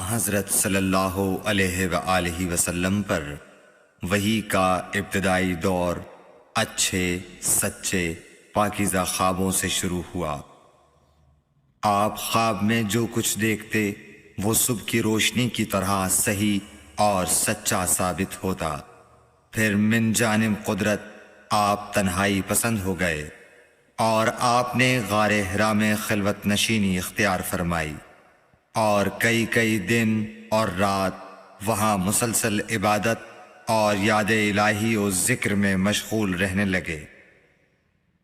حضرت صلی اللہ علیہ وآلہ وسلم پر وحی کا ابتدائی دور اچھے سچے پاکیزہ خوابوں سے شروع ہوا۔ آپ خواب میں جو کچھ دیکھتے وہ صبح کی روشنی کی طرح صحیح اور سچا ثابت ہوتا۔ پھر من جانب قدرت آپ تنہائی پسند ہو گئے اور آپ نے غار حرا میں خلوت نشینی اختیار فرمائی اور کئی دن اور رات وہاں مسلسل عبادت اور یاد الہی و ذکر میں مشغول رہنے لگے۔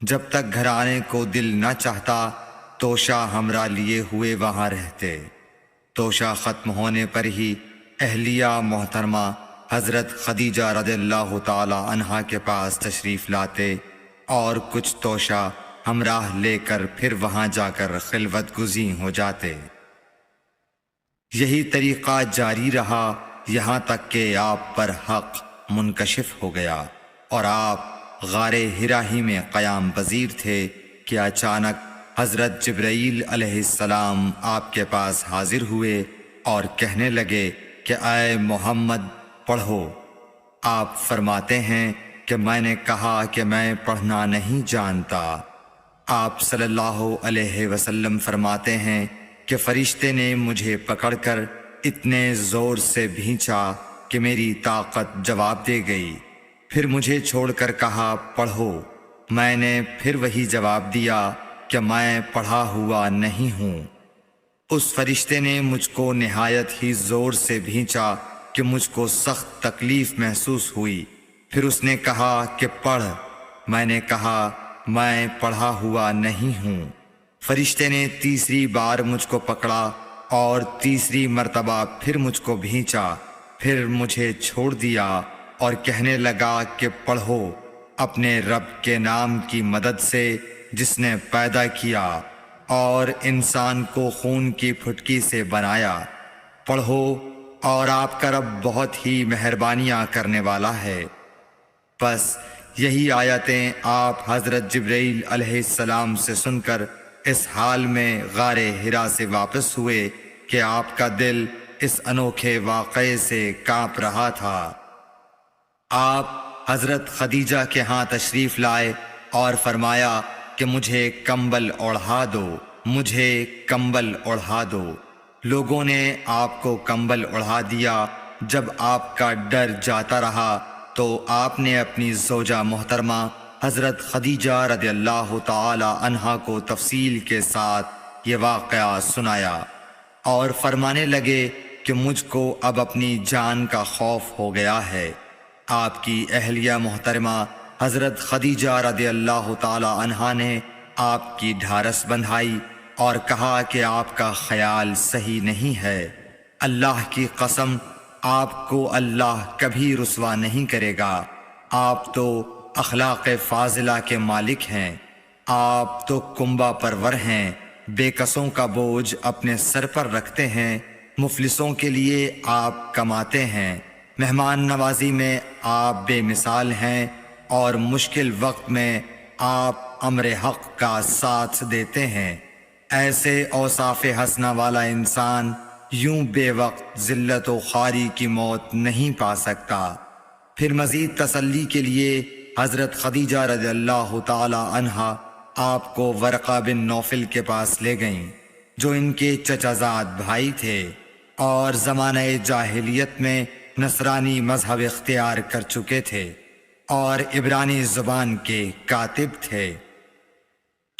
جب تک گھر آنے کو دل نہ چاہتا توشہ ہمراہ لیے ہوئے وہاں رہتے۔ توشہ ختم ہونے پر ہی اہلیہ محترمہ حضرت خدیجہ رضی اللہ تعالی عنہا کے پاس تشریف لاتے اور کچھ توشہ ہمراہ لے کر پھر وہاں جا کر خلوت گزین ہو جاتے۔ یہی طریقہ جاری رہا یہاں تک کہ آپ پر حق منکشف ہو گیا اور آپ غار حرا ہی میں قیام پذیر تھے کہ اچانک حضرت جبرائیل علیہ السلام آپ کے پاس حاضر ہوئے اور کہنے لگے کہ اے محمد پڑھو۔ آپ فرماتے ہیں کہ میں نے کہا کہ میں پڑھنا نہیں جانتا۔ آپ صلی اللہ علیہ وسلم فرماتے ہیں کہ فرشتے نے مجھے پکڑ کر اتنے زور سے بھینچا کہ میری طاقت جواب دے گئی۔ پھر مجھے چھوڑ کر کہا پڑھو۔ میں نے پھر وہی جواب دیا کہ میں پڑھا ہوا نہیں ہوں۔ اس فرشتے نے مجھ کو نہایت ہی زور سے بھینچا کہ مجھ کو سخت تکلیف محسوس ہوئی۔ پھر اس نے کہا کہ پڑھ۔ میں نے کہا میں پڑھا ہوا نہیں ہوں۔ فرشتے نے تیسری بار مجھ کو پکڑا اور تیسری مرتبہ پھر مجھ کو بھینچا۔ پھر مجھے چھوڑ دیا اور کہنے لگا کہ پڑھو اپنے رب کے نام کی مدد سے جس نے پیدا کیا اور انسان کو خون کی پھٹکی سے بنایا۔ پڑھو اور آپ کا رب بہت ہی مہربانیاں کرنے والا ہے۔ بس یہی آیتیں آپ حضرت جبرائیل علیہ السلام سے سن کر اس حال میں غار حرا سے واپس ہوئے کہ آپ کا دل اس انوکھے واقعے سے کانپ رہا تھا۔ آپ حضرت خدیجہ کے ہاں تشریف لائے اور فرمایا کہ مجھے کمبل اوڑھا دو، مجھے کمبل اوڑھا دو۔ لوگوں نے آپ کو کمبل اوڑھا دیا۔ جب آپ کا ڈر جاتا رہا تو آپ نے اپنی زوجہ محترمہ حضرت خدیجہ رضی اللہ تعالی عنہا کو تفصیل کے ساتھ یہ واقعہ سنایا اور فرمانے لگے کہ مجھ کو اب اپنی جان کا خوف ہو گیا ہے۔ آپ کی اہلیہ محترمہ حضرت خدیجہ رضی اللہ تعالی عنہا نے آپ کی ڈھارس بندھائی اور کہا کہ آپ کا خیال صحیح نہیں ہے۔ اللہ کی قسم آپ کو اللہ کبھی رسوا نہیں کرے گا۔ آپ تو اخلاق فاضلہ کے مالک ہیں۔ آپ تو کنبہ پرور ہیں، بے کسوں کا بوجھ اپنے سر پر رکھتے ہیں، مفلسوں کے لیے آپ کماتے ہیں، مہمان نوازی میں آپ بے مثال ہیں اور مشکل وقت میں آپ امر حق کا ساتھ دیتے ہیں۔ ایسے اوصاف حسنہ والا انسان یوں بے وقت ذلت و خواری کی موت نہیں پا سکتا۔ پھر مزید تسلی کے لیے حضرت خدیجہ رضی اللہ تعالی عنہا آپ کو ورقہ بن نوفل کے پاس لے گئیں جو ان کے چچا زاد بھائی تھے اور زمانہ جاہلیت میں نصرانی مذہب اختیار کر چکے تھے اور عبرانی زبان کے کاتب تھے۔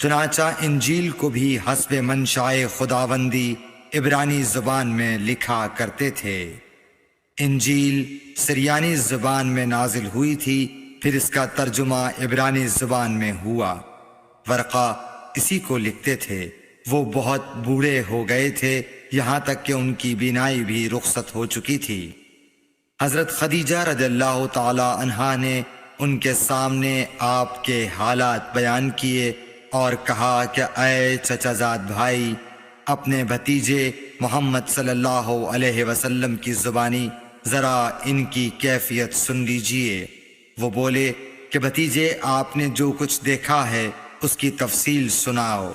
چنانچہ انجیل کو بھی حسب منشائے خداوندی عبرانی زبان میں لکھا کرتے تھے۔ انجیل سریانی زبان میں نازل ہوئی تھی، پھر اس کا ترجمہ عبرانی زبان میں ہوا۔ ورقہ اسی کو لکھتے تھے۔ وہ بہت بوڑھے ہو گئے تھے، یہاں تک کہ ان کی بینائی بھی رخصت ہو چکی تھی۔ حضرت خدیجہ رضی اللہ تعالی عنہا نے ان کے سامنے آپ کے حالات بیان کیے اور کہا کہ اے چچا زاد بھائی، اپنے بھتیجے محمد صلی اللہ علیہ وسلم کی زبانی ذرا ان کی کیفیت سن لیجئے۔ وہ بولے کہ بھتیجے آپ نے جو کچھ دیکھا ہے اس کی تفصیل سناؤ۔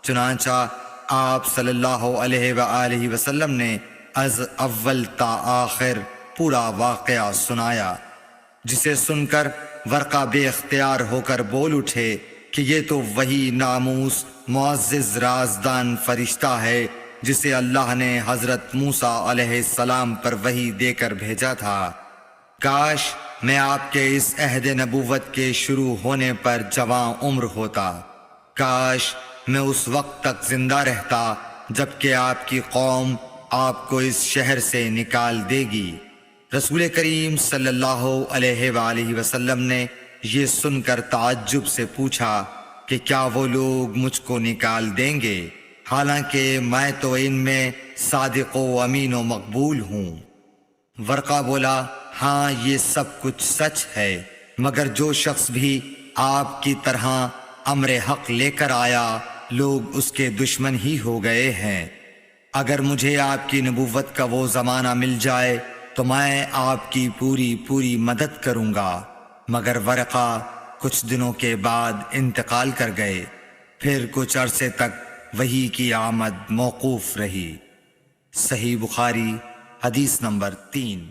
چنانچہ آپ صلی اللہ علیہ وآلہ وسلم نے از اول تا آخر پورا واقعہ سنایا، جسے سن کر ورقہ بے اختیار ہو کر بول اٹھے کہ یہ تو وہی ناموس معزز رازدان فرشتہ ہے جسے اللہ نے حضرت موسیٰ علیہ السلام پر وحی دے کر بھیجا تھا۔ کاش میں آپ کے اس عہد نبوت کے شروع ہونے پر جواں عمر ہوتا، کاش میں اس وقت تک زندہ رہتا جبکہ آپ کی قوم آپ کو اس شہر سے نکال دے گی۔ رسول کریم صلی اللہ علیہ وآلہ وسلم نے یہ سن کر تعجب سے پوچھا کہ کیا وہ لوگ مجھ کو نکال دیں گے، حالانکہ میں تو ان میں صادق و امین و مقبول ہوں۔ ورقہ بولا، ہاں یہ سب کچھ سچ ہے، مگر جو شخص بھی آپ کی طرح امر حق لے کر آیا لوگ اس کے دشمن ہی ہو گئے ہیں۔ اگر مجھے آپ کی نبوت کا وہ زمانہ مل جائے تو میں آپ کی پوری مدد کروں گا، مگر ورقہ کچھ دنوں کے بعد انتقال کر گئے، پھر کچھ عرصے تک وحی کی آمد موقوف رہی۔ صحیح بخاری حدیث نمبر 3۔